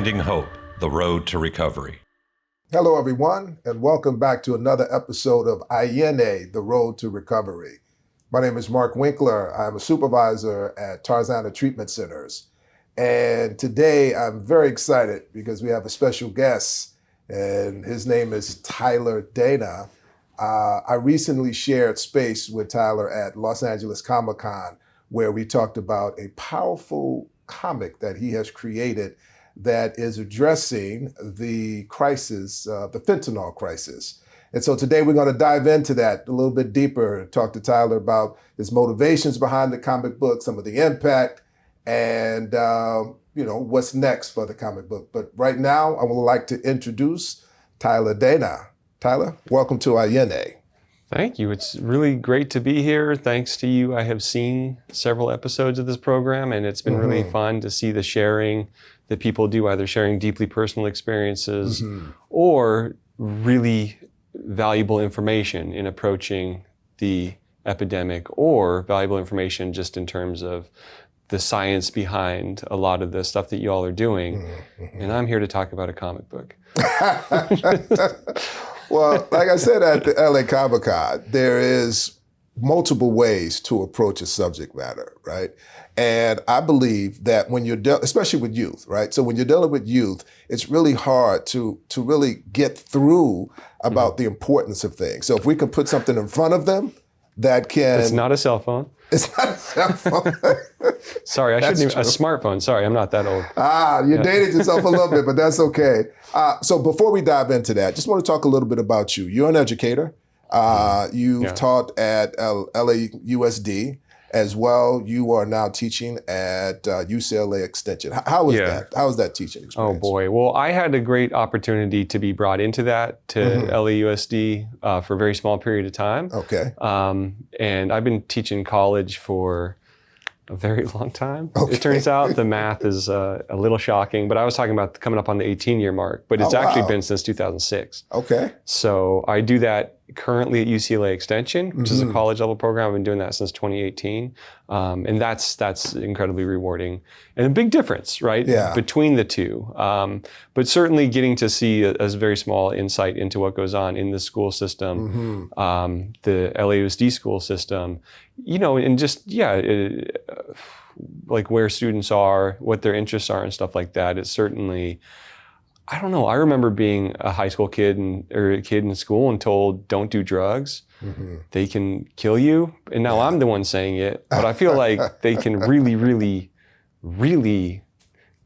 Finding Hope, the Road to Recovery. Hello, everyone, and welcome back to another episode of Ayeneh, the Road to Recovery. My name is Mark Winkler. I'm a supervisor at Tarzana Treatment Centers. And today I'm very excited because we have a special guest, and his name is Tyler Danna. I recently shared space with Tyler at Los Angeles Comic-Con, where we talked about a powerful comic that he has created that is addressing the crisis, the fentanyl crisis. And so today we're going to dive into that a little bit deeper and talk to Tyler about his motivations behind the comic book, some of the impact, and what's next for the comic book. But right now, I would like to introduce Tyler Danna. Tyler, welcome to Ayeneh. Thank you. It's really great to be here. Thanks to you, I have seen several episodes of this program, and it's been really fun to see the sharing that people do, either sharing deeply personal experiences or really valuable information in approaching the epidemic, or valuable information just in terms of the science behind a lot of the stuff that you all are doing. And I'm here to talk about a comic book. Well, like I said at the LA Comic-Con, there is multiple ways to approach a subject matter, right? And I believe that when you're especially with youth, right? So when you're dealing with youth, it's really hard to really get through about the importance of things. So if we can put something in front of them that can... It's not a cell phone. It's not a cell phone. Sorry, I shouldn't even... A smartphone. Sorry, I'm not that old. You dated yourself a little bit, but that's okay. So before we dive into that, just want to talk a little bit about you. You're an educator. You've taught at LAUSD as well. You are now teaching at UCLA Extension. How was that? How was that teaching experience? Oh boy. Well, I had a great opportunity to be brought into that, to LAUSD for a very small period of time. Okay. And I've been teaching college for a very long time. Okay. It turns out the math is a little shocking, but I was talking about coming up on the 18-year mark, but it's actually been since 2006. Okay. So I do that currently at UCLA Extension, which is a college level program. I've been doing that since 2018. And that's incredibly rewarding. And a big difference, right? Yeah. Between the two. But certainly getting to see a very small insight into what goes on in the school system, the LAUSD school system, and just, like where students are, what their interests are and stuff like that is certainly, I don't know. I remember being a high school kid or a kid in school and told, don't do drugs. They can kill you. And now I'm the one saying it, but I feel like they can really, really, really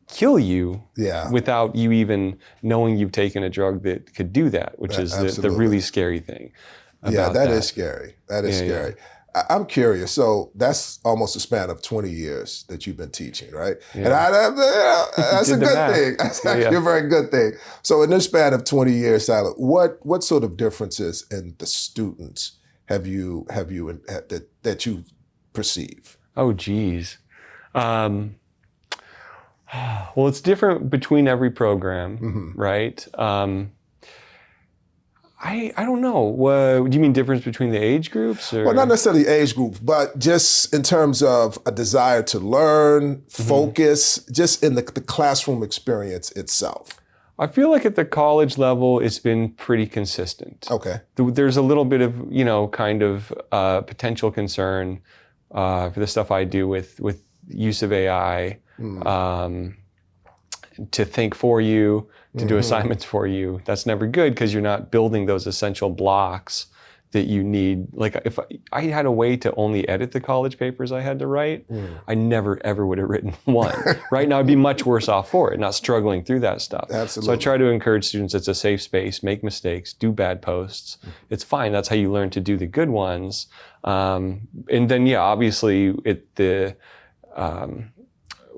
kill you without you even knowing you've taken a drug that could do that, which is the really scary thing. That is scary. That is scary. I'm curious. So that's almost a span of 20 years that you've been teaching, right? Yeah. And that's a good thing. That's actually a very good thing. So in this span of 20 years, Tyler, what sort of differences in the students have you that you perceive? Oh, geez. Well, it's different between every program, right? I don't know. Do you mean difference between the age groups? Or? Well, not necessarily age groups, but just in terms of a desire to learn, focus, just in the classroom experience itself. I feel like at the college level, it's been pretty consistent. Okay. There's a little bit of, kind of potential concern for the stuff I do with use of AI to think for you, to do assignments for you. That's never good because you're not building those essential blocks that you need. Like if I had a way to only edit the college papers I had to write, I never ever would have written one. Right now I'd be much worse off for it, not struggling through that stuff. Absolutely. So I try to encourage students, it's a safe space, make mistakes, do bad posts. It's fine, that's how you learn to do the good ones. And then obviously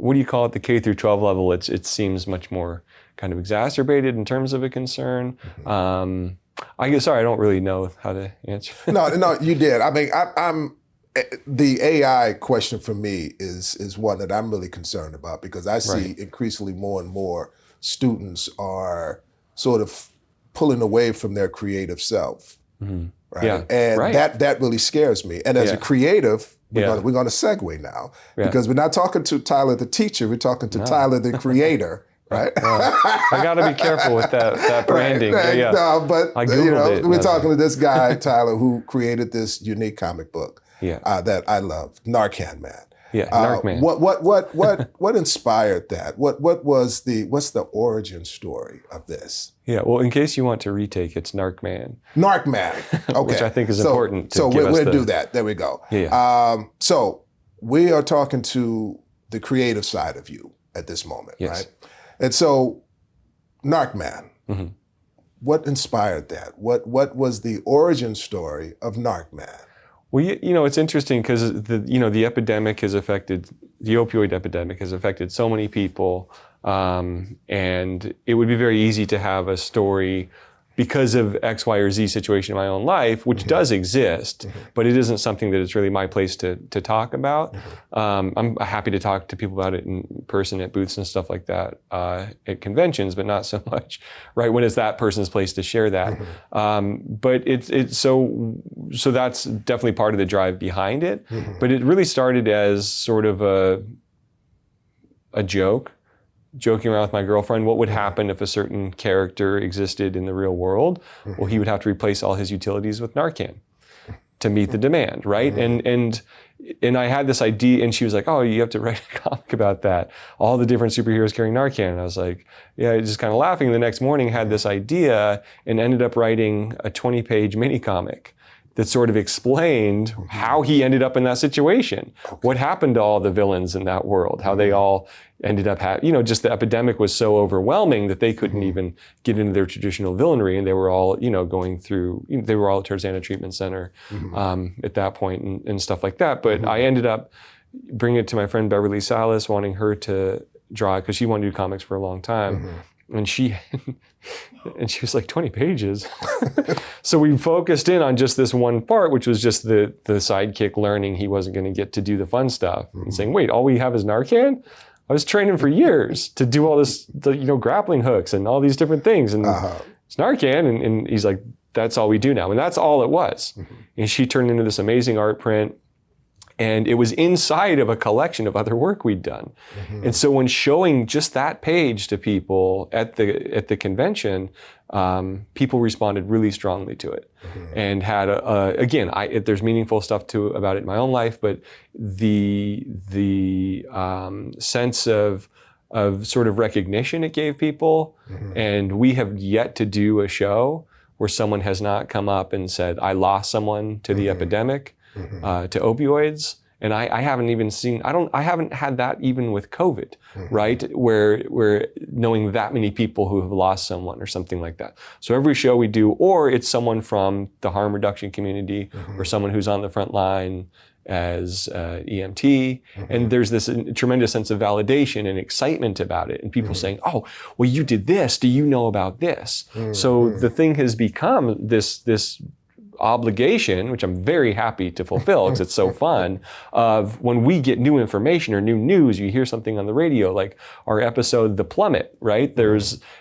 what do you call it? The K through 12 level, it seems much more kind of exacerbated in terms of a concern. I guess, sorry, I don't really know how to answer. No, you did. I mean, I'm the AI question for me is one that I'm really concerned about because I see increasingly more and more students are sort of pulling away from their creative self. Right? Yeah. And that really scares me. And as a creative, we're going to segue now because we're not talking to Tyler the teacher, we're talking to Tyler the creator, right? I got to be careful with that branding. Right. Yeah. No, but I Googled it. we're talking to this guy, Tyler, who created this unique comic book that I love, Narcan Man. Yeah, Narc Man. What inspired that? What's the origin story of this? Yeah, well, in case you want to retake, it's Narc Man. Narc Man. Okay. Which I think is important. So we'll do that. There we go. Yeah. So we are talking to the creative side of you at this moment, right? And so, Narc Man. Mm-hmm. What inspired that? What was the origin story of Narc Man? Well, it's interesting because the epidemic has affected, the opioid epidemic has affected so many people, and it would be very easy to have a story because of X, Y, or Z situation in my own life, which does exist, but it isn't something that it's really my place to talk about. I'm happy to talk to people about it in person at booths and stuff like that, at conventions, but not so much, right, when it's that person's place to share that. But it's so that's definitely part of the drive behind it. But it really started as sort of a joke. Joking around with my girlfriend, what would happen if a certain character existed in the real world? Well, he would have to replace all his utilities with Narcan to meet the demand, right? And I had this idea, and she was like, "Oh, you have to write a comic about that. All the different superheroes carrying Narcan." And I was like, "Yeah," just kind of laughing. The next morning, had this idea and ended up writing a 20-page mini comic that sort of explained how he ended up in that situation. What happened to all the villains in that world, how they all ended up just the epidemic was so overwhelming that they couldn't even get into their traditional villainry, and they were all, going through, they were all at Tarzana Treatment Center at that point and stuff like that. But I ended up bringing it to my friend Beverly Salas, wanting her to draw it because she wanted to do comics for a long time. And she was like, 20 pages. So we focused in on just this one part, which was just the sidekick learning he wasn't going to get to do the fun stuff and saying, wait, all we have is Narcan? I was training for years to do all this, grappling hooks and all these different things. And it's Narcan. And he's like, that's all we do now. And that's all it was. And she turned into this amazing art print. And it was inside of a collection of other work we'd done. And so when showing just that page to people at the convention, people responded really strongly to it, and had there's meaningful stuff about it in my own life, but the sense of sort of recognition it gave people, and we have yet to do a show where someone has not come up and said, "I lost someone to the epidemic." To opioids. And I haven't even seen, I haven't had that even with COVID, right? Where knowing that many people who have lost someone or something like that. So every show we do, or it's someone from the harm reduction community or someone who's on the front line as EMT, and there's this tremendous sense of validation and excitement about it, and people saying, "Oh, well, you did this. Do you know about this?" So the thing has become this obligation, which I'm very happy to fulfill because it's so fun, of when we get new information or new news, you hear something on the radio, like our episode, The Plummet, right?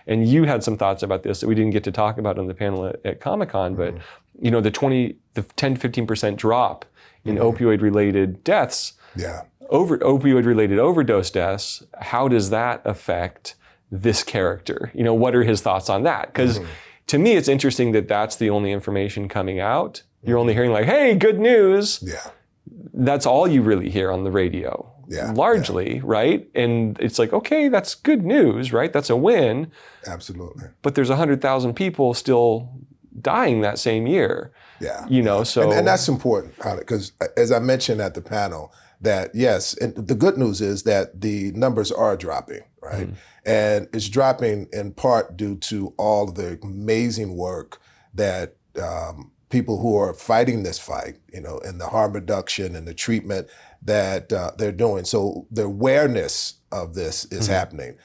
And you had some thoughts about this that we didn't get to talk about on the panel at Comic-Con, but the 10 to 15% drop in opioid-related deaths, opioid-related overdose deaths, how does that affect this character? What are his thoughts on that? Because to me, it's interesting that that's the only information coming out. You're only hearing like, "Hey, good news." That's all you really hear on the radio, largely, right? And it's like, okay, that's good news, right? That's a win. Absolutely. But there's 100,000 people still dying that same year. So. And that's important, because as I mentioned at the panel, that yes, and the good news is that the numbers are dropping, right? And it's dropping in part due to all the amazing work that people who are fighting this fight, and the harm reduction and the treatment that they're doing. So the awareness of this is happening.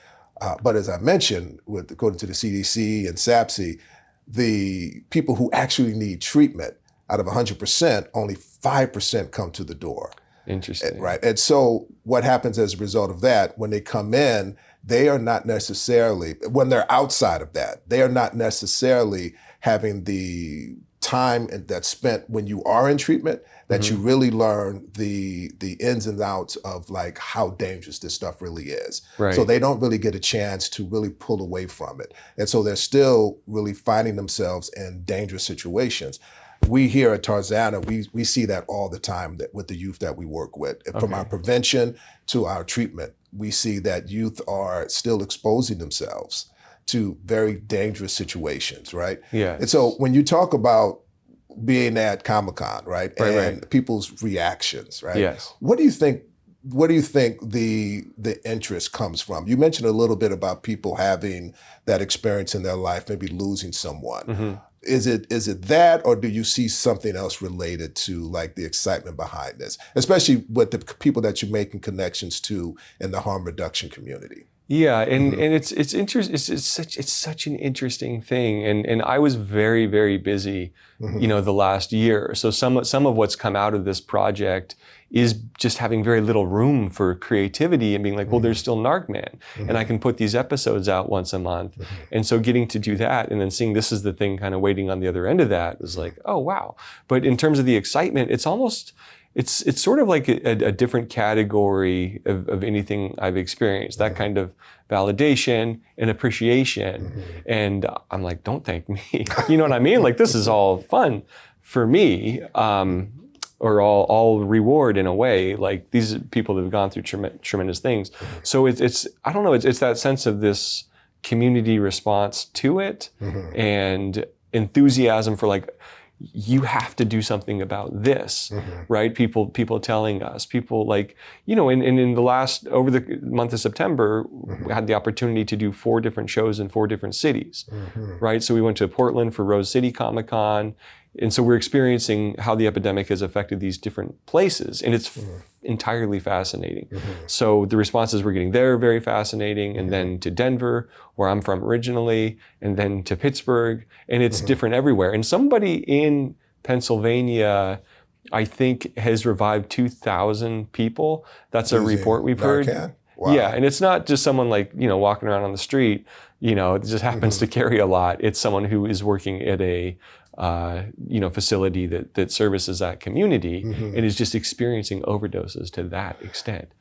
But as I mentioned, according to the CDC and SAPSI, the people who actually need treatment, out of 100%, only 5% come to the door. Interesting. Right. And so what happens as a result of that, when they come in, they are not necessarily, when they're outside of that, they are not necessarily having the time that's spent when you are in treatment that you really learn the ins and outs of like how dangerous this stuff really is. Right. So they don't really get a chance to really pull away from it. And so they're still really finding themselves in dangerous situations. We here at Tarzana, we see that all the time with the youth that we work with. From our prevention to our treatment, we see that youth are still exposing themselves to very dangerous situations, right? Yeah. And so when you talk about being at Comic-Con, right? And people's reactions, right? Yes. What do you think the interest comes from? You mentioned a little bit about people having that experience in their life, maybe losing someone. Is it that, or do you see something else related to like the excitement behind this, especially with the people that you're making connections to in the harm reduction community? Yeah, and it's interesting. It's such an interesting thing, and I was very, very busy, the last year. So some of what's come out of this project is just having very little room for creativity and being like, well, there's still Narc Man, and I can put these episodes out once a month. And so getting to do that and then seeing this is the thing kind of waiting on the other end of that was like, oh, wow. But in terms of the excitement, it's almost, it's sort of like a different category of anything I've experienced, that kind of validation and appreciation. And I'm like, don't thank me. You know what I mean? Like, this is all fun for me. Or all reward in a way. Like, these people that have gone through tremendous things. So it's I don't know, it's that sense of this community response to it and enthusiasm for like, you have to do something about this, right? People telling us, people like, and in the last, over the month of September, we had the opportunity to do 4 different shows in 4 different cities, right? So we went to Portland for Rose City Comic-Con. And so we're experiencing how the epidemic has affected these different places, and it's entirely fascinating. So the responses we're getting there are very fascinating, and then to Denver, where I'm from originally, and then to Pittsburgh, and it's different everywhere. And somebody in Pennsylvania, I think, has revived 2,000 people. That's a report we've heard. Wow. Yeah, and it's not just someone like, walking around on the street, it just happens to carry a lot. It's someone who is working at a facility that services that community and is just experiencing overdoses to that extent.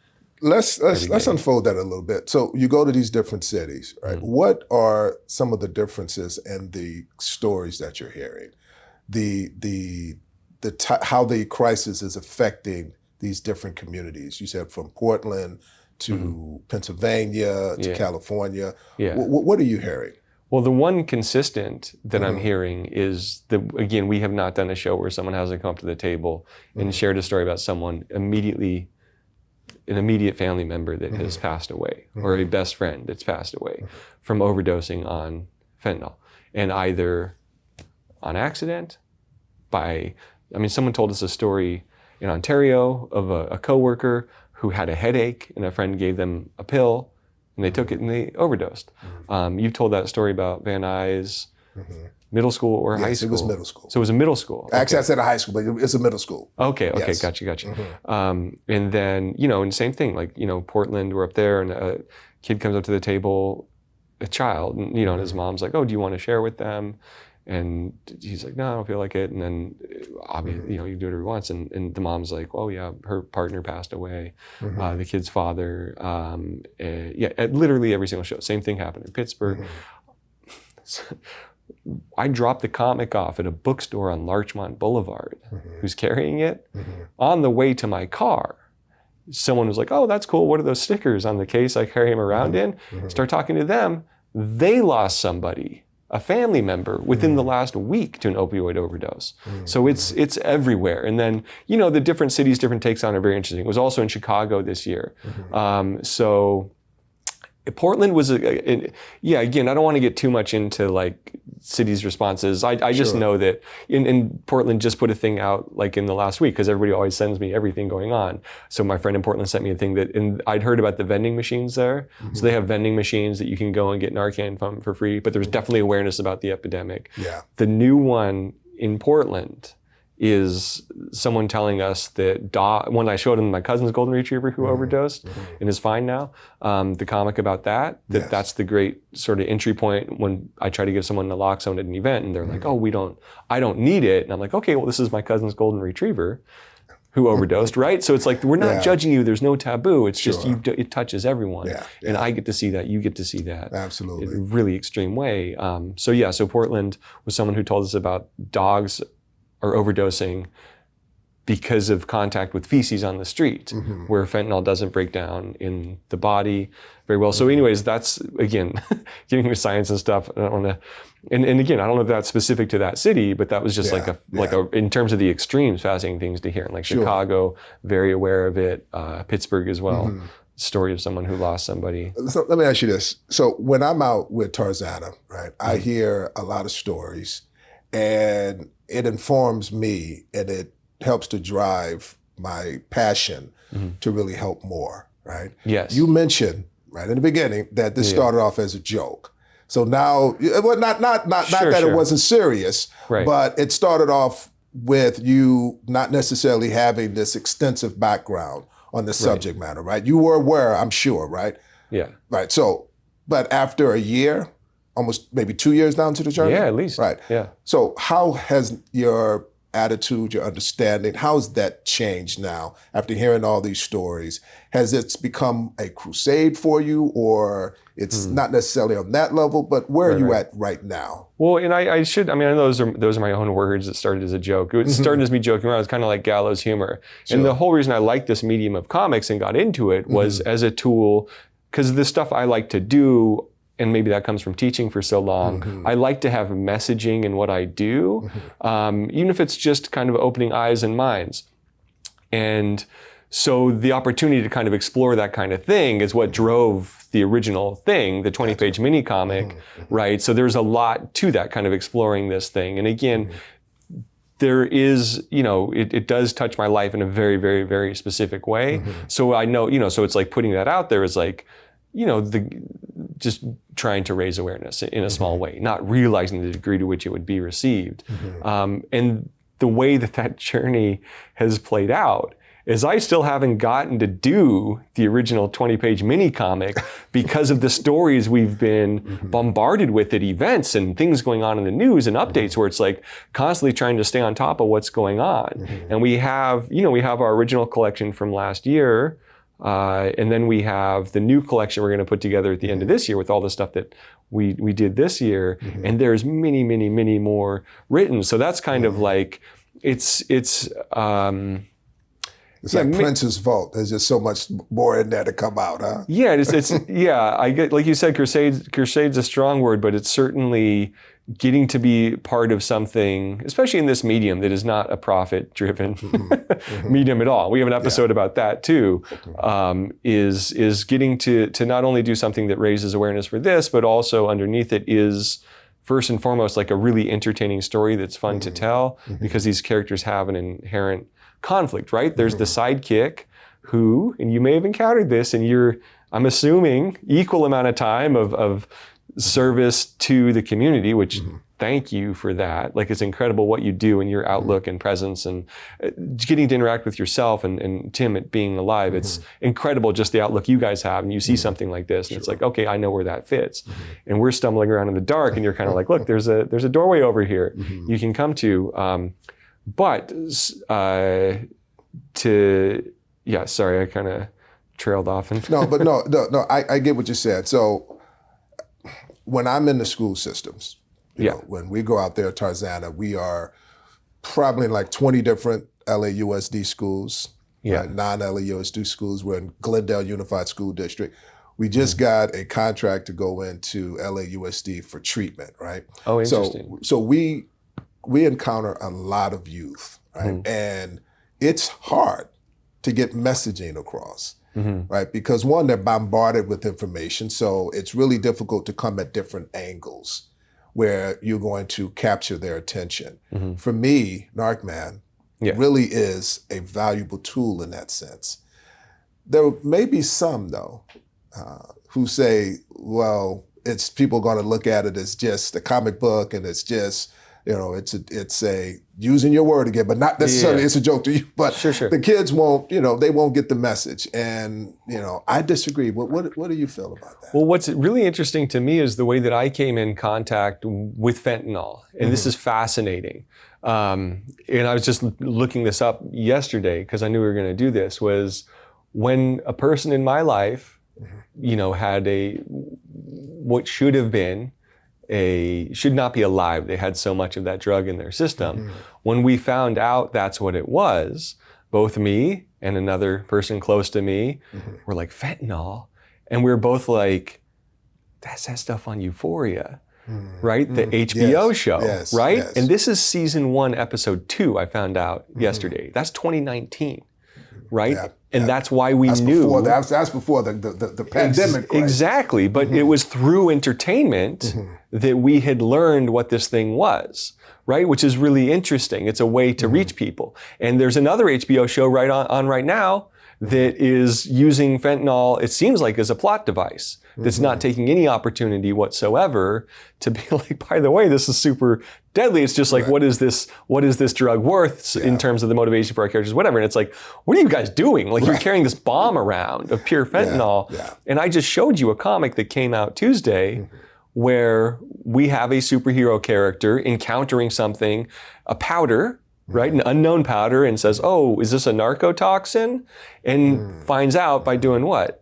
Let's unfold that a little bit. So you go to these different cities, right? What are some of the differences in the stories that you're hearing? How the crisis is affecting these different communities. You said from Portland to Pennsylvania to California. Yeah. What are you hearing? Well, the one consistent that I'm hearing is that, again, we have not done a show where someone hasn't come up to the table and shared a story about someone an immediate family member that has passed away, or a best friend that's passed away from overdosing on fentanyl. And either on accident, someone told us a story in Ontario of a coworker who had a headache and a friend gave them a pill, and they took it and they overdosed. You've told that story about Van Nuys middle school or high school? It was middle school. So it was a middle school. Actually, I said a high school, but it's a middle school. Okay, Yes. Gotcha. And then, and same thing, like, Portland, we're up there and a kid comes up to the table, a child, and, and his mom's like, oh, do you want to share with them? And he's like, no, I don't feel like it. And then, obviously, you can do whatever he wants. And the mom's like, oh yeah, her partner passed away, the kid's father. At literally every single show. Same thing happened in Pittsburgh. I dropped the comic off at a bookstore on Larchmont Boulevard. Who's carrying it? On the way to my car, someone was like, oh, that's cool. What are those stickers on the case I carry him around in? Start talking to them. They lost somebody, a family member, within the last week to an opioid overdose. So it's everywhere. And then, the different cities, different takes on it are very interesting. It was also in Chicago this year. So Portland was, again, I don't want to get too much into like cities' responses. I just know that in Portland just put a thing out like in the last week, because everybody always sends me everything going on. So my friend in Portland sent me a thing and I'd heard about the vending machines there. So they have vending machines that you can go and get Narcan from for free, but there's definitely awareness about the epidemic. Yeah. The new one in Portland is someone telling us that when I showed him my cousin's golden retriever who overdosed and is fine now, the comic about that's the great sort of entry point when I try to give someone naloxone at an event and they're like, oh, I don't need it. And I'm like, okay, well, this is my cousin's golden retriever who overdosed, right? So it's like, we're not judging you. There's no taboo. It's just, it touches everyone. And I get to see that. You get to see that. Absolutely. In a really extreme way. So Portland was someone who told us about dogs are overdosing because of contact with feces on the street, where fentanyl doesn't break down in the body very well. So anyways, that's, again, getting into science and stuff. I don't want to, and again, I don't know if that's specific to that city, but that was just like a, in terms of the extremes, fascinating things to hear. Like Chicago, very aware of it, Pittsburgh as well. Story of someone who lost somebody. So let me ask you this. So when I'm out with Tarzana, right, I hear a lot of stories, and it informs me and it helps to drive my passion to really help more, right? Yes. You mentioned right in the beginning that this started off as a joke. So now, well, not that it wasn't serious, but it started off with you not necessarily having this extensive background on the subject matter, right? You were aware, I'm sure, right? Yeah. Right. So, but after a year, almost maybe 2 years down to the journey? Yeah, at least. Right. Yeah. So how has your attitude, your understanding, how's that changed now after hearing all these stories? Has it become a crusade for you, or it's not necessarily on that level, but where are you at right now? Well, and I know those are my own words that started as a joke. It started as me joking around. It's kind of like gallows humor. And the whole reason I liked this medium of comics and got into it was as a tool, because the stuff I like to do, and maybe that comes from teaching for so long, I like to have messaging in what I do, even if it's just kind of opening eyes and minds. And so the opportunity to kind of explore that kind of thing is what drove the original thing, the 20-page mini comic, right? So there's a lot to that, kind of exploring this thing. And again, there is, it does touch my life in a very, very, very specific way. So I know, so it's like putting that out there is like, just trying to raise awareness in a small way, not realizing the degree to which it would be received. And the way that journey has played out is I still haven't gotten to do the original 20-page mini comic because of the stories we've been bombarded with at events and things going on in the news and updates where it's like constantly trying to stay on top of what's going on. And we have our original collection from last year, and then we have the new collection we're going to put together at the end of this year with all the stuff that we did this year. And there's many, many, many more written. So that's kind of like, it's like Prince's Vault. There's just so much more in there to come out, huh? Yeah, it's I get, like you said, crusade's a strong word, but it's certainly getting to be part of something, especially in this medium that is not a profit-driven medium at all. We have an episode about that too. Is getting to not only do something that raises awareness for this, but also underneath it is first and foremost like a really entertaining story that's fun to tell, because these characters have an inherent conflict, right? There's the sidekick who, and you may have encountered this, and I'm assuming, equal amount of time of service to the community, which thank you for that. Like, it's incredible what you do and your outlook and presence, and getting to interact with yourself and Tim at being alive. It's incredible just the outlook you guys have, and you see something like this and it's like, okay, I know where that fits. And we're stumbling around in the dark and you're kind of like, look, there's a doorway over here you can come to. Sorry, I kind of trailed off. No, I get what you said. So when I'm in the school systems, you know, when we go out there at Tarzana, we are probably in like 20 different LAUSD schools, non-LAUSD schools. We're in Glendale Unified School District. We just got a contract to go into LAUSD for treatment, right? Oh, interesting. So we encounter a lot of youth, right? And it's hard to get messaging across, right? Because one, they're bombarded with information, so it's really difficult to come at different angles where you're going to capture their attention. For me, Narc Man really is a valuable tool in that sense. There may be some, though, who say, well, it's people going to look at it as just a comic book and it's just it's a using your word again, but not necessarily it's a joke to you, but sure. the kids won't, they won't get the message. And, I disagree. What do you feel about that? Well, what's really interesting to me is the way that I came in contact with fentanyl. And this is fascinating. And I was just looking this up yesterday because I knew we were going to do this, was when a person in my life, had what should have been should not be alive. They had so much of that drug in their system. When we found out that's what it was, both me and another person close to me were like, fentanyl. And we were both like, that's that stuff on Euphoria, right? The HBO show, right? Yes. And this is season 1, episode 2, I found out yesterday. That's 2019, right? Yeah. And that's why we knew. That's before the pandemic. Exactly. But it was through entertainment that we had learned what this thing was, right? Which is really interesting. It's a way to reach people. And there's another HBO show on right now that is using fentanyl, it seems like, as a plot device. That's not taking any opportunity whatsoever to be like, by the way, this is super deadly. It's just like, what is this drug worth in terms of the motivation for our characters, whatever. And it's like, what are you guys doing? Like, you're carrying this bomb around of pure fentanyl. And I just showed you a comic that came out Tuesday where we have a superhero character encountering something, a powder, right? An unknown powder, and says, oh, is this a narcotoxin? And finds out by doing what?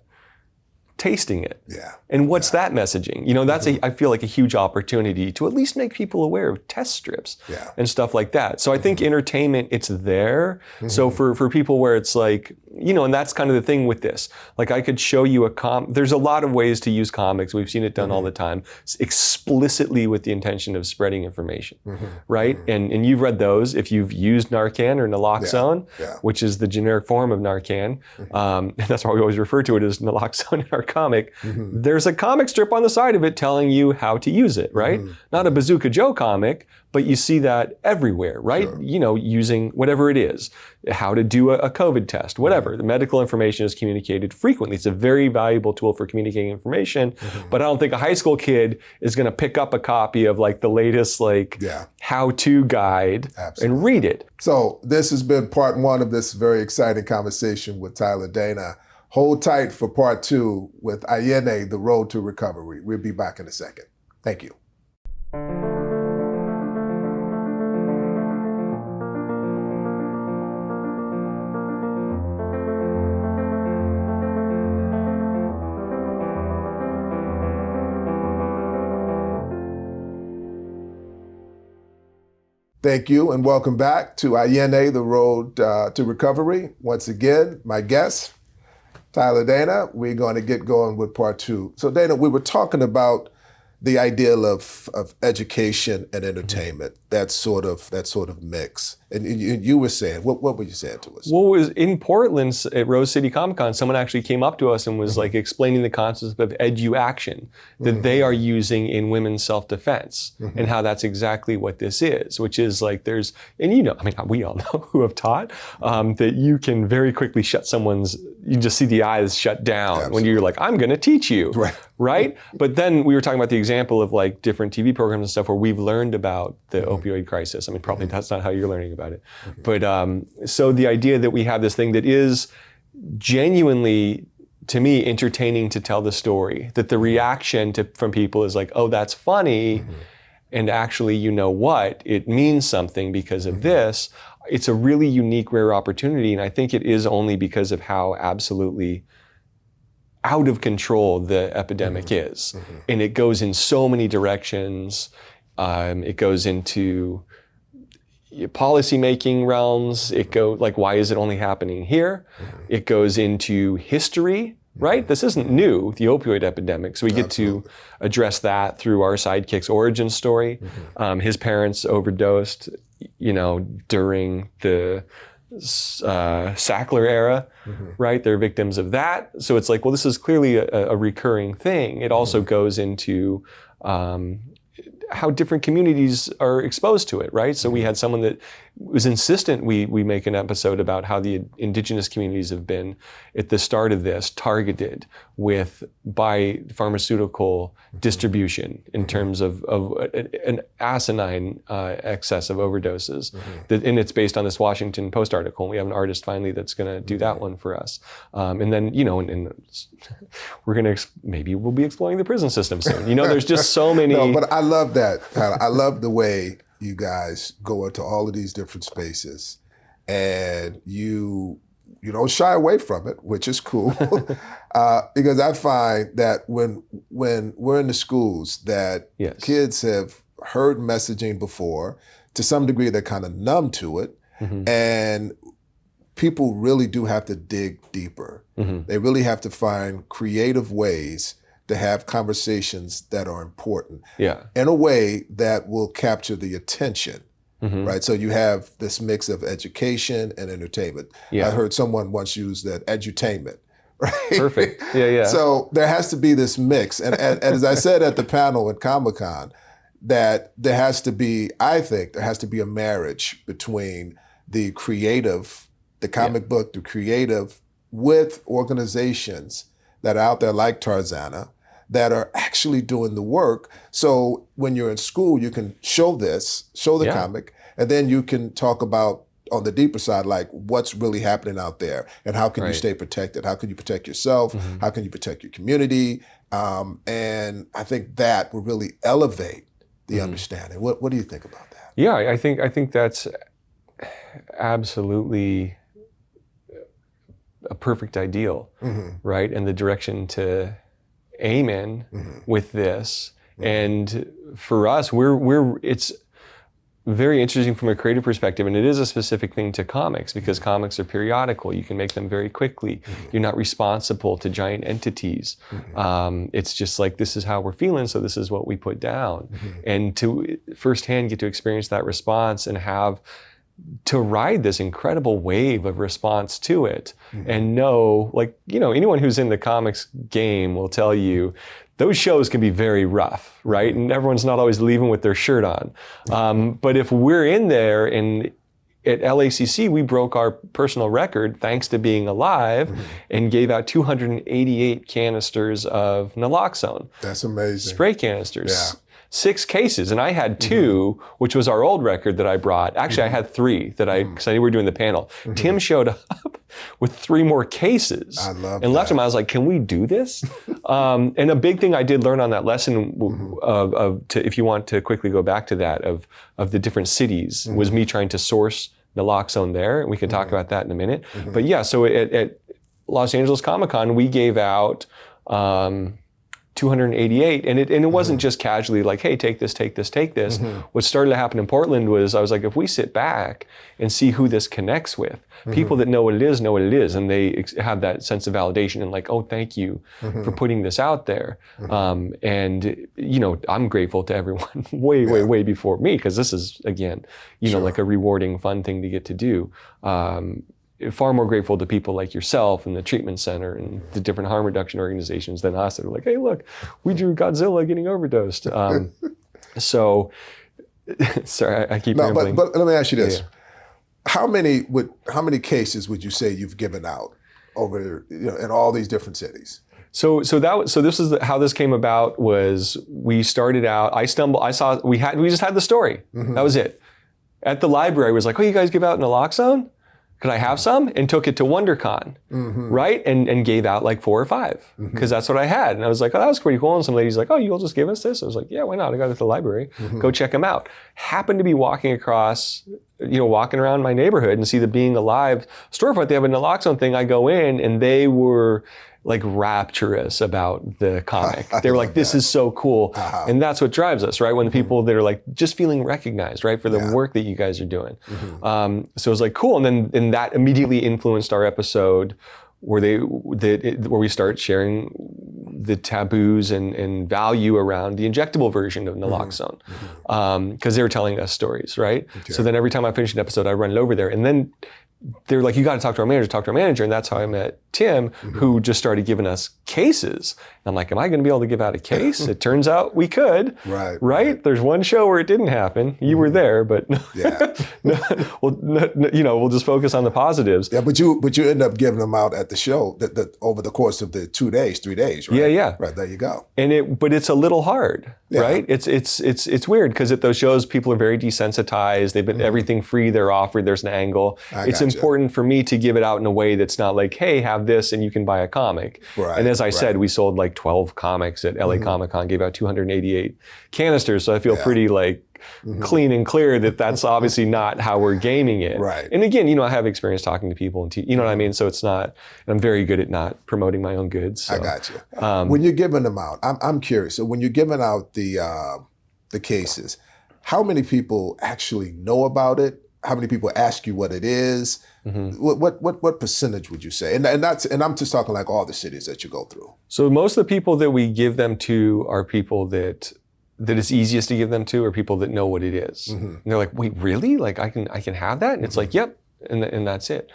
Tasting it. And what's that messaging? That's I feel like a huge opportunity to at least make people aware of test strips and stuff like that. So I think entertainment, it's there. So for people where it's like, and that's kind of the thing with this. Like, I could show you there's a lot of ways to use comics. We've seen it done all the time, explicitly with the intention of spreading information, right? And you've read those. If you've used Narcan or naloxone, which is the generic form of Narcan, and that's why we always refer to it as naloxone in our comic, there's a comic strip on the side of it telling you how to use it, right? Not a Bazooka Joe comic, but you see that everywhere, right? Using whatever it is, how to do a COVID test, whatever. The medical information is communicated frequently. It's a very valuable tool for communicating information, but I don't think a high school kid is going to pick up a copy of like the latest how-to guide and read it. So this has been part 1 of this very exciting conversation with Tyler Danna. Hold tight for part 2 with Ayeneh, The Road to Recovery. We'll be back in a second. Thank you. Thank you, and welcome back to Ayeneh, The Road to Recovery. Once again, my guest, Tyler Danna. We're going to get going with part 2. So Danna, we were talking about the ideal of education and entertainment, that sort of mix. And you were saying, what were you saying to us? Well, it was in Portland at Rose City Comic Con, someone actually came up to us and was like explaining the concept of edu-action that they are using in women's self-defense and how that's exactly what this is, which is like we all know who have taught that you can very quickly you just see the eyes shut down when you're like, I'm going to teach you. Right? But then we were talking about the example of like different TV programs and stuff where we've learned about the opioid crisis. I mean, probably that's not how you're learning about it. But so the idea that we have this thing that is genuinely, to me, entertaining to tell the story, that the reaction from people is like, oh, that's funny. And actually, you know what? It means something because of this. It's a really unique, rare opportunity. And I think it is only because of how absolutely out of control the epidemic is. And it goes in so many directions. It goes into policy-making realms. It goes like, why is it only happening here? It goes into history, right? This isn't new, the opioid epidemic. So we get to address that through our sidekick's origin story. His parents overdosed, during the Sackler era, right? They're victims of that. So it's like, well, this is clearly a recurring thing. It also goes into how different communities are exposed to it, right? So we had someone that was insistent we make an episode about how the indigenous communities have been at the start of this targeted by pharmaceutical distribution in terms of an asinine excess of overdoses. And it's based on this Washington Post article. And we have an artist finally that's going to do that one for us. And then, and we're going to, maybe we'll be exploring the prison system soon. There's just so many. No, but I love that. I love the way you guys go into all of these different spaces and you don't shy away from it, which is cool. Because I find that when we're in the schools that kids have heard messaging before, to some degree they're kind of numb to it, and people really do have to dig deeper. They really have to find creative ways to have conversations that are important in a way that will capture the attention, right? So you have this mix of education and entertainment. I heard someone once use that edutainment, right? Perfect. Yeah. So there has to be this mix. And as I said at the panel at Comic-Con, that I think there has to be a marriage between the creative, the comic book, the creative, with organizations that are out there like Tarzana, that are actually doing the work. So when you're in school, you can show the comic, and then you can talk about, on the deeper side, like what's really happening out there and how can you stay protected? How can you protect yourself? How can you protect your community? And I think that will really elevate the understanding. What do you think about that? Yeah, I think that's absolutely a perfect ideal, right? And the direction to aim in with this. And for us, it's very interesting from a creative perspective, and it is a specific thing to comics because comics are periodical. You can make them very quickly. You're not responsible to giant entities. It's just like, this is how we're feeling, so this is what we put down. And to firsthand get to experience that response and to ride this incredible wave of response to it and know, like, anyone who's in the comics game will tell you those shows can be very rough, right? And everyone's not always leaving with their shirt on. But if we're in there, and at LACC, we broke our personal record thanks to being alive and gave out 288 canisters of naloxone. That's amazing. Spray canisters. Yeah. 6 cases, and I had 2, which was our old record that I brought. Actually, I had 3 because I knew we were doing the panel. Tim showed up with 3 more cases. I love and left him. I was like, can we do this? And a big thing I did learn on that lesson if you want to quickly go back to that, of the different cities, was me trying to source naloxone there. And we can talk about that in a minute. But yeah, so at Los Angeles Comic-Con, we gave out 288, and it wasn't just casually like, hey, take this. What started to happen in Portland was, I was like, if we sit back and see who this connects with, people that know what it is, and they have that sense of validation and like, oh, thank you for putting this out there. And I'm grateful to everyone way before me, because this is, again, like a rewarding, fun thing to get to do. Far more grateful to people like yourself and the treatment center and the different harm reduction organizations than us that are like, hey, look, we drew Godzilla getting overdosed. So, sorry, I keep rambling. But let me ask you this. Yeah. How many cases would you say you've given out over, in all these different cities? So this is how this came about. Was we started out, we just had the story. That was it. At the library, I was like, oh, you guys give out naloxone? Could I have some? And took it to WonderCon, right? And gave out like 4 or 5, because that's what I had. And I was like, oh, that was pretty cool. And some lady's like, oh, you'll just give us this? I was like, yeah, why not? I got it at the library. Go check them out. Happened to be walking around my neighborhood and see the Being Alive storefront. They have a naloxone thing. I go in, and they were like rapturous about the comic. They were like, this is so cool. And that's what drives us, right? When the people that are like just feeling recognized, right? For the work that you guys are doing. So it was like, cool. And that immediately influenced our episode where we start sharing the taboos and value around the injectable version of naloxone. Because they were telling us stories, right? Okay. So then every time I finish an episode, I run it over there. And then they're like, you got to talk to our manager. And that's how I met Tim, who just started giving us cases. And I'm like, am I going to be able to give out a case? It turns out we could. Right? There's one show where it didn't happen. You were there, but we'll just focus on the positives. Yeah, but you end up giving them out at the show that over the course of the 3 days, right? Yeah. Right, there you go. But it's a little hard, right? It's weird because at those shows, people are very desensitized. They've been everything free they're offered. There's an angle. It's important for me to give it out in a way that's not like, hey, have this and you can buy a comic. And as I said, we sold like 12 comics at LA Comic-Con, gave out 288 canisters. So I feel pretty like clean and clear that that's obviously not how we're gaming it. And again, I have experience talking to people and you know what I mean? So it's not, and I'm very good at not promoting my own goods. So. I got you. When you're giving them out, I'm curious. So when you're giving out the cases, how many people actually know about it? How many people ask you what it is? What percentage would you say? And I'm just talking like all the cities that you go through. So most of the people that we give them to are people that it's easiest to give them to, are people that know what it is. And they're like, wait, really? Like I can have that? And it's like, yep, and that's it.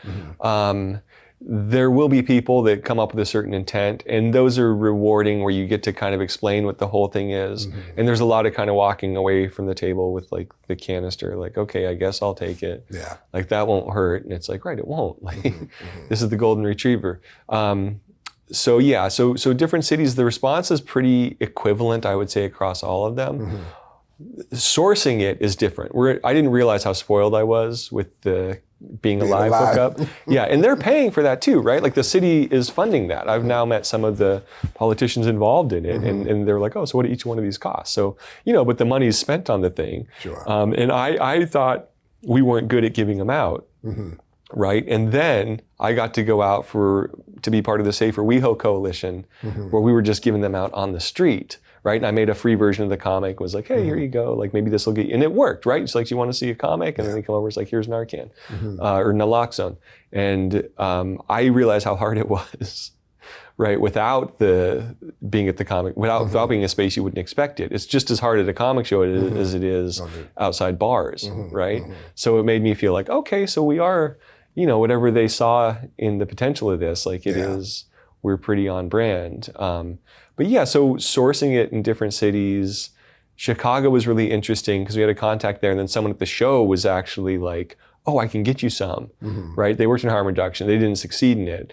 There will be people that come up with a certain intent, and those are rewarding where you get to kind of explain what the whole thing is. And there's a lot of kind of walking away from the table with like the canister, like, okay, I guess I'll take it. Like that won't hurt. And it's like, right, it won't. Like this is the golden retriever. So different cities, the response is pretty equivalent, I would say, across all of them. Sourcing it is different. I didn't realize how spoiled I was with the being alive hookup. And they're paying for that too, right? Like the city is funding that. I've now met some of the politicians involved in it, and they're like, oh, so what do each one of these cost? So, but the money is spent on the thing. And I thought we weren't good at giving them out. Right? And then I got to go out to be part of the Safer WeHo Coalition, where we were just giving them out on the street. Right? And I made a free version of the comic, was like, hey, here you go. Like maybe this will get you. And it worked, right? It's like, you want to see a comic? And then they come over, it's like, here's Narcan or naloxone. And I realized how hard it was, right? Without being at the comic, without being a space you wouldn't expect it. It's just as hard at a comic show as it is outside bars, right? So it made me feel like, okay, so we are, whatever they saw in the potential of this, like it is, we're pretty on brand. But so sourcing it in different cities. Chicago was really interesting because we had a contact there, and then someone at the show was actually like, oh, I can get you some, right? They worked in harm reduction. They didn't succeed in it.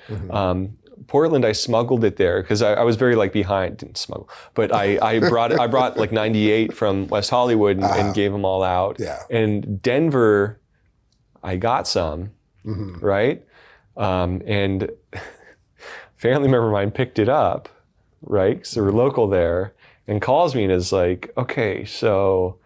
Portland, I smuggled it there because I was very behind, didn't smuggle, but I brought like 98 from West Hollywood and gave them all out. And Denver, I got some, right? And family member of mine picked it up, right? Because they were local there, and calls me and is like, okay, so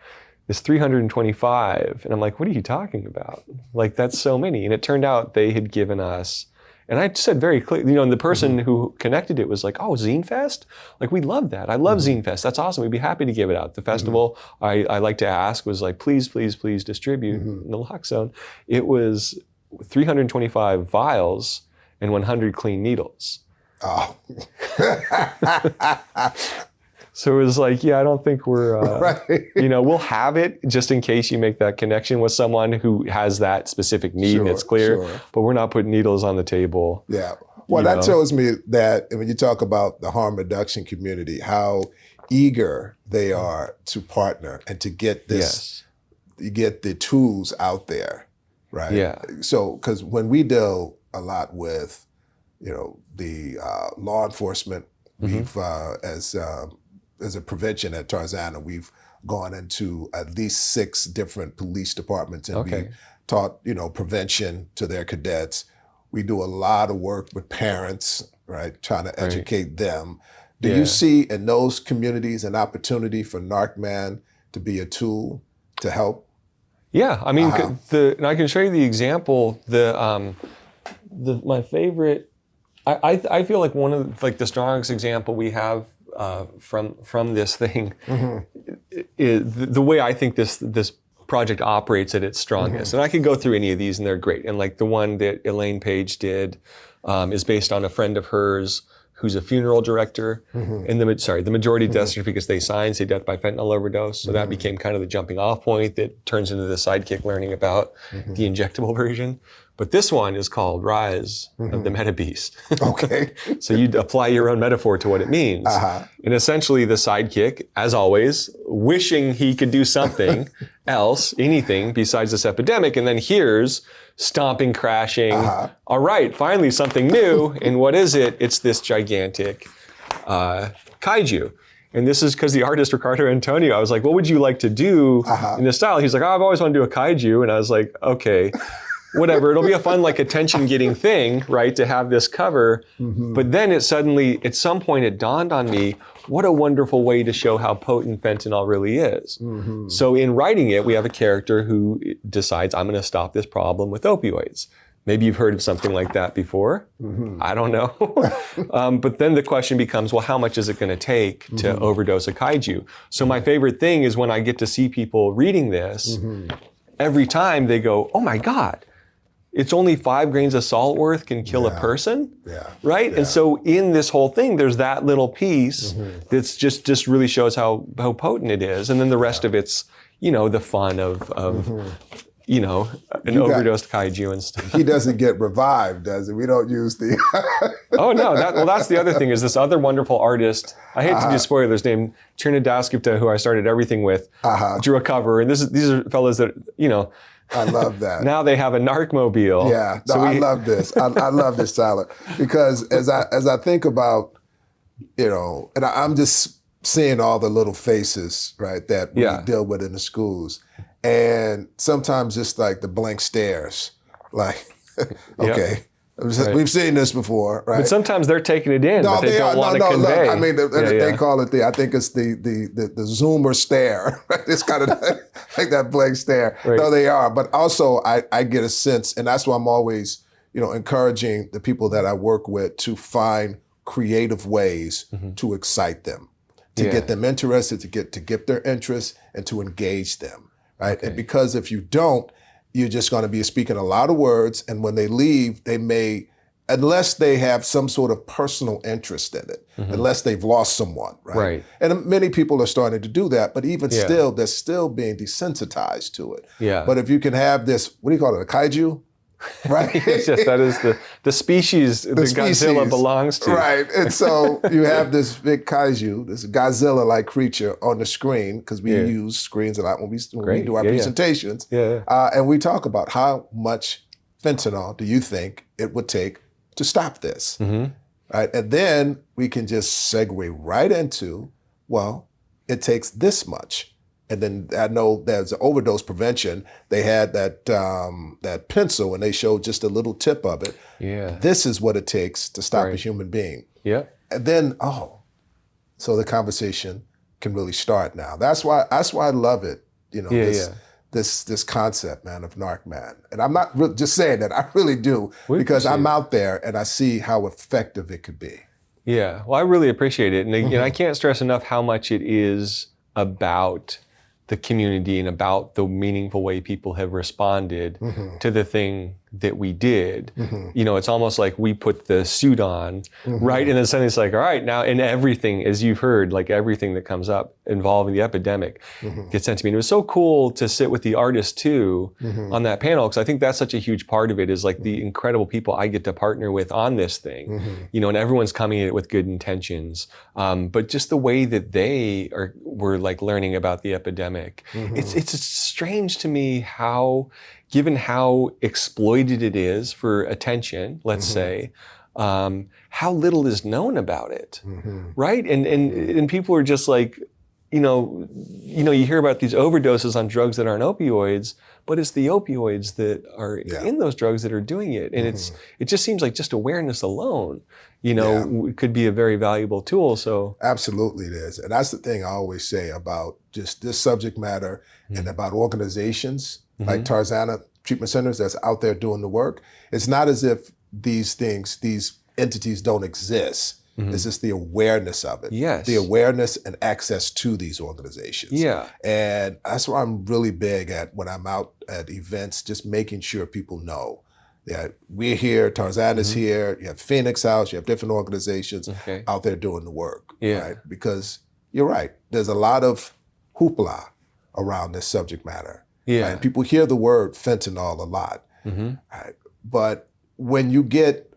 it's 325. And I'm like, what are you talking about? Like, that's so many. And it turned out they had given us, and I said very clearly, and the person who connected it was like, oh, Zine Fest? Like, we love that. I love Zine Fest. That's awesome. We'd be happy to give it out. The festival, I like to ask, was like, please, please, please distribute naloxone. It was 325 vials and 100 clean needles. Oh. So it was like, I don't think we're, we'll have it just in case you make that connection with someone who has that specific need and it's clear, but we're not putting needles on the table. Well, that shows me that when you talk about the harm reduction community, how eager they are to partner and to get this, you get the tools out there, right? So, because when we deal a lot with, the law enforcement, we've, as a prevention at Tarzana, we've gone into at least 6 different police departments, and we taught, prevention to their cadets. We do a lot of work with parents, right, trying to educate them. Do you see in those communities an opportunity for Narc to be a tool to help? Yeah, I mean, and I can show you the example. My favorite, I feel like one of the strongest example we have from this thing is the way I think this project operates at its strongest. And I could go through any of these and they're great. And like the one that Elaine Page did is based on a friend of hers who's a funeral director. And the majority of death certificates they signed say death by fentanyl overdose. So that became kind of the jumping off point that turns into the sidekick learning about the injectable version. But this one is called Rise of the Meta Beast. Okay. So you apply your own metaphor to what it means. And essentially the sidekick, as always, wishing he could do something else, anything besides this epidemic, and then here's stomping, crashing. All right, finally something new. And what is it? It's this gigantic kaiju. And this is because the artist, Ricardo Antonio, I was like, what would you like to do in this style? He's like, oh, I've always wanted to do a kaiju. And I was like, okay, whatever. It'll be a fun, like, attention-getting thing, right, to have this cover. But then it suddenly, at some point, it dawned on me, what a wonderful way to show how potent fentanyl really is. So in writing it, we have a character who decides, I'm going to stop this problem with opioids. Maybe you've heard of something like that before. I don't know. But then the question becomes, well, how much is it going to take to overdose a kaiju? So my favorite thing is when I get to see people reading this, every time they go, oh my God, it's only 5 grains of salt worth can kill a person, right? And so in this whole thing, there's that little piece that's just really shows how potent it is. And then the rest of it's, you know, the fun of you know, an overdosed kaiju and stuff. He doesn't get revived, does he? We don't use the... Oh, no. Well, that's the other thing is this other wonderful artist, I hate to do spoilers, named Trina Dasgupta, who I started everything with, drew a cover. And these are fellas that, you know... I love that. Now they have a Narc mobile. Yeah, no, I love this. I love this, Tyler, because as I think about, you know, and I'm just seeing all the little faces, right, that we deal with in the schools. And sometimes just like the blank stares, like, okay, we've seen this before, right? But sometimes they're taking it in, but they don't want to convey. Look, I mean, they call it I think it's the Zoomer stare, right? It's kind of like that blank stare. Right. No, they are. But also I get a sense, and that's why I'm always, you know, encouraging the people that I work with to find creative ways to excite them, to get them interested, to get their interest, and to engage them. Right. Okay. And because if you don't, you're just going to be speaking a lot of words. And when they leave, they may, unless they have some sort of personal interest in it, unless they've lost someone. Right. And many people are starting to do that. But even still, they're still being desensitized to it. Yeah. But if you can have this, what do you call it, a kaiju? Right. It's just that is the species that Godzilla belongs to. Right. And so you have this big kaiju, this Godzilla-like creature on the screen, because we use screens a lot when we do our presentations. And we talk about how much fentanyl do you think it would take to stop this? Right. And then we can just segue right into, well, it takes this much. And then I know there's overdose prevention. They had that pencil and they showed just a little tip of it. Yeah. This is what it takes to stop a human being. Yeah. And then, so the conversation can really start now. That's why I love it. You know, this concept, man, of Narc, man. And I'm not just saying that, I really do, because I'm out there and I see how effective it could be. Yeah, well, I really appreciate it. And I can't stress enough how much it is about the community and about the meaningful way people have responded to the thing that we did. You know, it's almost like we put the suit on, right? And then suddenly it's like, all right, now, and everything, as you've heard, like everything that comes up involving the epidemic gets sent to me. And it was so cool to sit with the artists too on that panel, because I think that's such a huge part of it is like the incredible people I get to partner with on this thing, you know, and everyone's coming at it with good intentions. But just the way that they were like learning about the epidemic, it's strange to me how, given how exploited it is for attention, let's say, how little is known about it, right? And people are just like, you know, you hear about these overdoses on drugs that aren't opioids, but it's the opioids that are in those drugs that are doing it. And it just seems like just awareness alone, you know, could be a very valuable tool. So absolutely it is. And that's the thing I always say about just this subject matter and about organizations like Tarzana Treatment Centers that's out there doing the work. It's not as if these entities don't exist. It's just the awareness of it. Yes. The awareness and access to these organizations. Yeah. And that's why I'm really big at when I'm out at events, just making sure people know that we're here, Tarzana's here, you have Phoenix House, you have different organizations out there doing the work. Yeah. Right? Because you're right, there's a lot of hoopla around this subject matter. Yeah. Right? People hear the word fentanyl a lot. Right? But when you get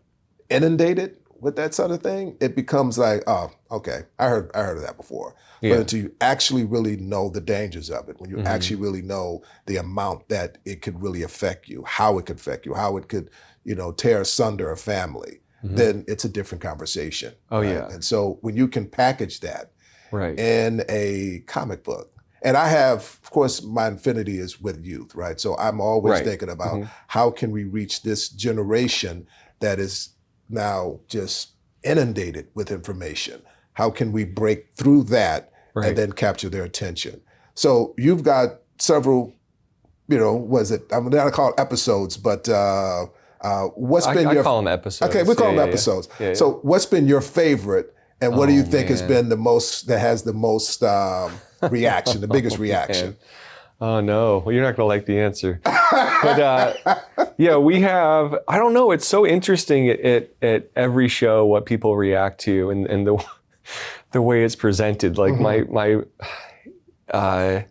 inundated with that sort of thing, it becomes like, oh, okay, I heard of that before. Yeah. But until you actually really know the dangers of it, when you actually really know the amount that it could really affect you, how it could affect you, how it could, tear asunder a family, then it's a different conversation. Oh, right? yeah. And so when you can package that Right. in a comic book, and I have, of course, my affinity is with youth, right? So I'm always Right. thinking about how can we reach this generation that is now just inundated with information. How can we break through that and then capture their attention? So you've got several, I'm not gonna call it episodes, but what's been I your? call them episodes. Okay, we call them episodes. Yeah. So what's been your favorite, and what do you think has been the most reaction, the biggest reaction? Oh no, well, you're not gonna like the answer. But yeah, we have, I don't know, it's so interesting at every show what people react to and the way it's presented. Like I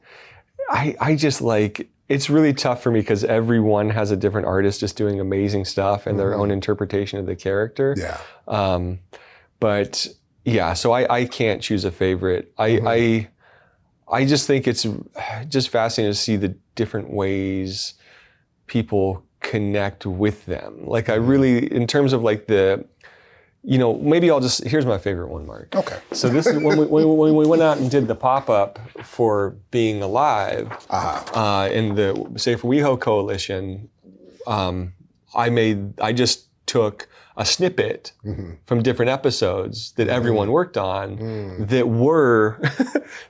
just like, it's really tough for me because everyone has a different artist just doing amazing stuff and their own interpretation of the character. Yeah. But yeah, so I can't choose a favorite. I just think it's just fascinating to see the different ways people connect with them. Like I really, in terms of like maybe here's my favorite one, Mark. Okay. So this is when we went out and did the pop-up for Being Alive in the Safe WeHo Coalition. I just took a snippet from different episodes that everyone worked on that were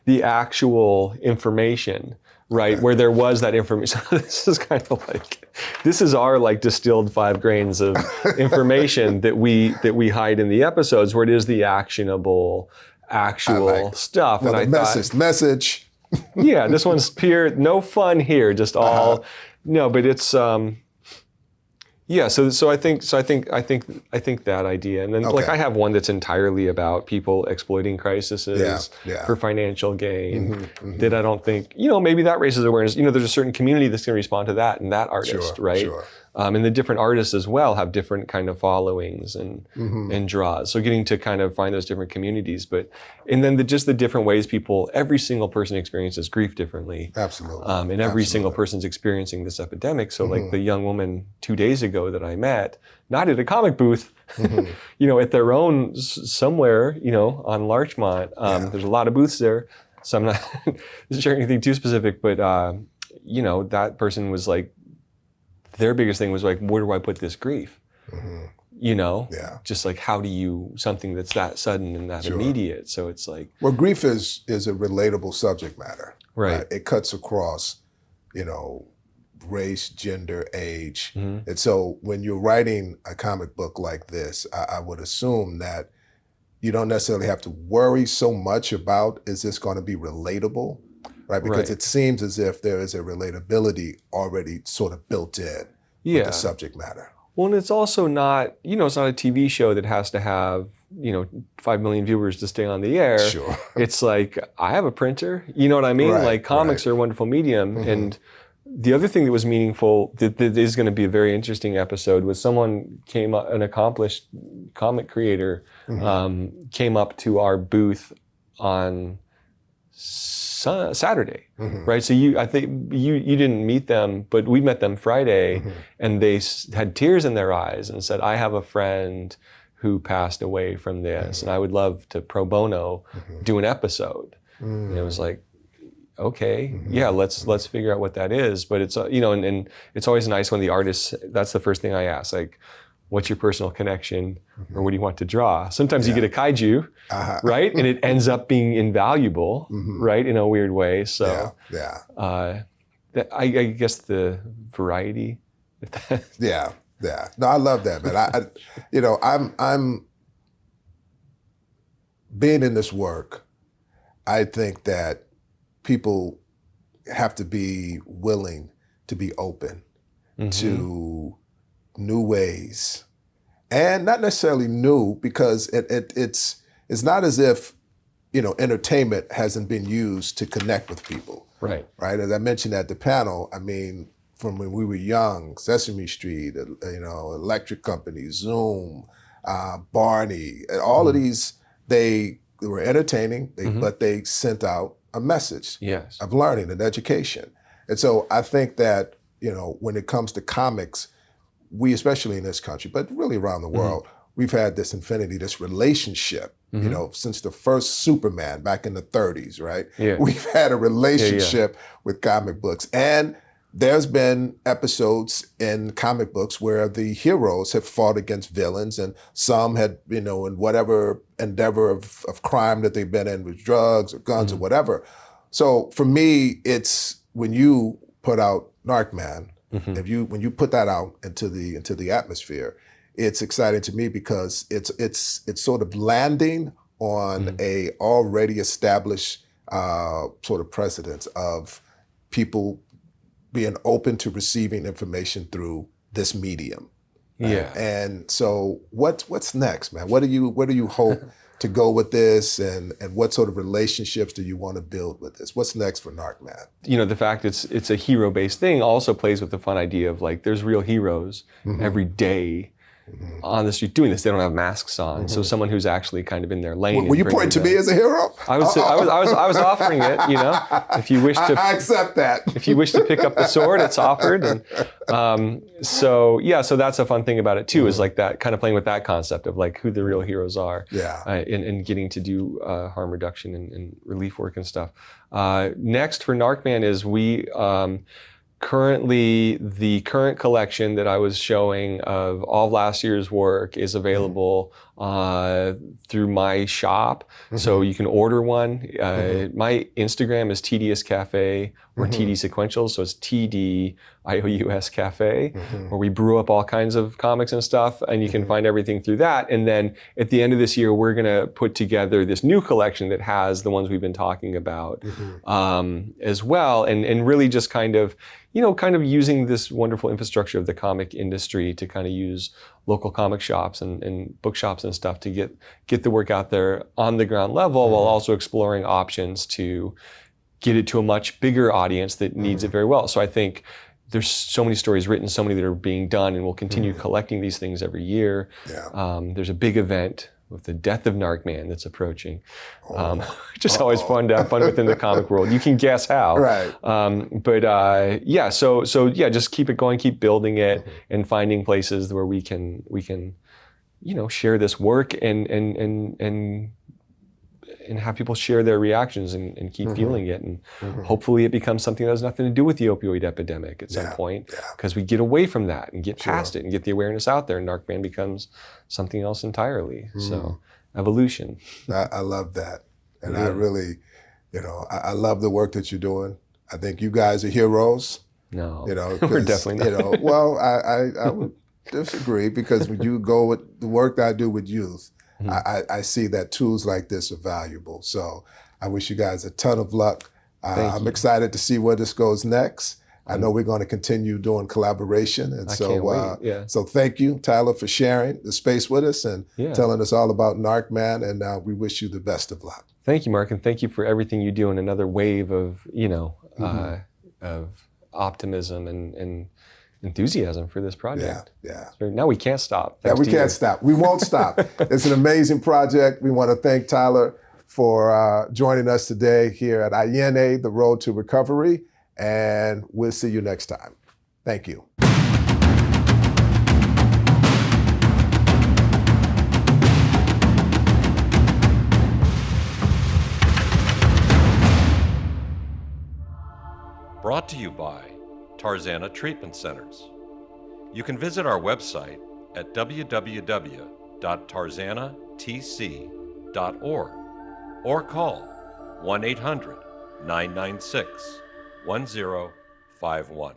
the actual information, right? Where there was that information. This is kind of like, this is our like distilled 5 grains of information that we hide in the episodes, where it is the actionable, actual stuff. Well, and message. Yeah, this one's pure, no fun here, just all, no, but it's, yeah, so I think that idea, and then like I have one that's entirely about people exploiting crises for financial gain. That I don't think, maybe that raises awareness. There's a certain community that's going to respond to that and that artist, right? Sure. And the different artists as well have different kind of followings and draws. So getting to kind of find those different communities, and then just the different ways every single person experiences grief differerly. Absolutely. And every single person's experiencing this epidemic. So like the young woman 2 days ago that I met, not at a comic booth, at their own somewhere, on Larchmont. There's a lot of booths there. So I'm not sharing anything too specific, but that person was like, their biggest thing was like, where do I put this grief? Just like, how do you, something that's that sudden and that immediate. So it's like. Well, grief is a relatable subject matter. Right. It cuts across, race, gender, age. And so when you're writing a comic book like this, I would assume that you don't necessarily have to worry so much about, is this going to be relatable? Right, because it seems as if there is a relatability already sort of built in with the subject matter. Well, and it's also not, it's not a TV show that has to have, 5 million viewers to stay on the air. Sure. It's like, I have a printer, you know what I mean? Like comics are a wonderful medium. And the other thing that was meaningful, that is going to be a very interesting episode, was someone came up, an accomplished comic creator, came up to our booth on Saturday, right? So I think you didn't meet them, but we met them Friday, and they had tears in their eyes and said, I have a friend who passed away from this, and I would love to pro bono do an episode. And it was like, okay, yeah, let's figure out what that is. But it's and it's always nice when the artists, that's the first thing I ask, like, what's your personal connection, or what do you want to draw? Sometimes you get a kaiju, right? And it ends up being invaluable, right? In a weird way. So, I guess the variety. Yeah. No, I love that, man. I'm being in this work. I think that people have to be willing to be open to new ways, and not necessarily new, because it's not as if entertainment hasn't been used to connect with people. Right. As I mentioned at the panel, I mean, from when we were young, Sesame Street, Electric Company, Zoom, Barney, and all of these, they were entertaining, but they sent out a message of learning and education. And so I think that, when it comes to comics, we, especially in this country, but really around the world, we've had this infinity, this relationship, since the first Superman back in the 30s, right? Yeah. We've had a relationship with comic books. And there's been episodes in comic books where the heroes have fought against villains, and some had, in whatever endeavor of crime that they've been in, with drugs or guns or whatever. So for me, it's when you put out Narc Man, when you put that out into the atmosphere, it's exciting to me because it's sort of landing on a already established sort of precedence of people being open to receiving information through this medium. Yeah. And so what's next, man? Where do you hope to go with this, and what sort of relationships do you want to build with this? What's next for Narc Man? The fact it's a hero-based thing also plays with the fun idea of like there's real heroes every day on the street doing this. They don't have masks on, so someone who's actually kind of in their lane. Were you pointing to me as a hero? I was offering it. If you wish to, I accept that. If you wish to pick up the sword, it's offered. And so that's a fun thing about it too, is like that kind of playing with that concept of like who the real heroes are. And getting to do harm reduction and relief work and stuff. Next for Narc Man is we. Currently, the current collection that I was showing of all of last year's work is available through my shop. So you can order one. My Instagram is TDS Cafe or TD Sequentials. So it's TDIOUS Cafe, where we brew up all kinds of comics and stuff. And you can find everything through that. And then at the end of this year, we're going to put together this new collection that has the ones we've been talking about as well. And really just kind of using this wonderful infrastructure of the comic industry to kind of use local comic shops and bookshops and stuff to get the work out there on the ground level, while also exploring options to get it to a much bigger audience that needs it very well. So I think there's so many stories written, so many that are being done, and we'll continue collecting these things every year. There's a big event with the death of Narc Man that's approaching. Just always fun to have fun within the comic world. You can guess how. Right. So just keep it going, keep building it, and finding places where we can share this work and have people share their reactions and keep feeling it. And hopefully it becomes something that has nothing to do with the opioid epidemic at some point, because we get away from that and get past it and get the awareness out there, and Narc Man becomes something else entirely. So evolution. I love that. And I really, I love the work that you're doing. I think you guys are heroes. No, we're definitely not. Well, I would disagree, because when you go with the work that I do with youth, I see that tools like this are valuable. So I wish you guys a ton of luck. I'm excited to see where this goes next. I know we're going to continue doing collaboration. And can't wait. So thank you, Tyler, for sharing the space with us and telling us all about Narc Man. And we wish you the best of luck. Thank you, Mark. And thank you for everything you do, and another wave of, of optimism and enthusiasm for this project. Now we can't stop. We can't stop. We won't stop. It's an amazing project. We want to thank Tyler for joining us today here at Ayeneh, The Road to Recovery, and we'll see you next time. Thank you. Brought to you by Tarzana Treatment Centers. You can visit our website at www.tarzanatc.org or call 1-800-996-1051.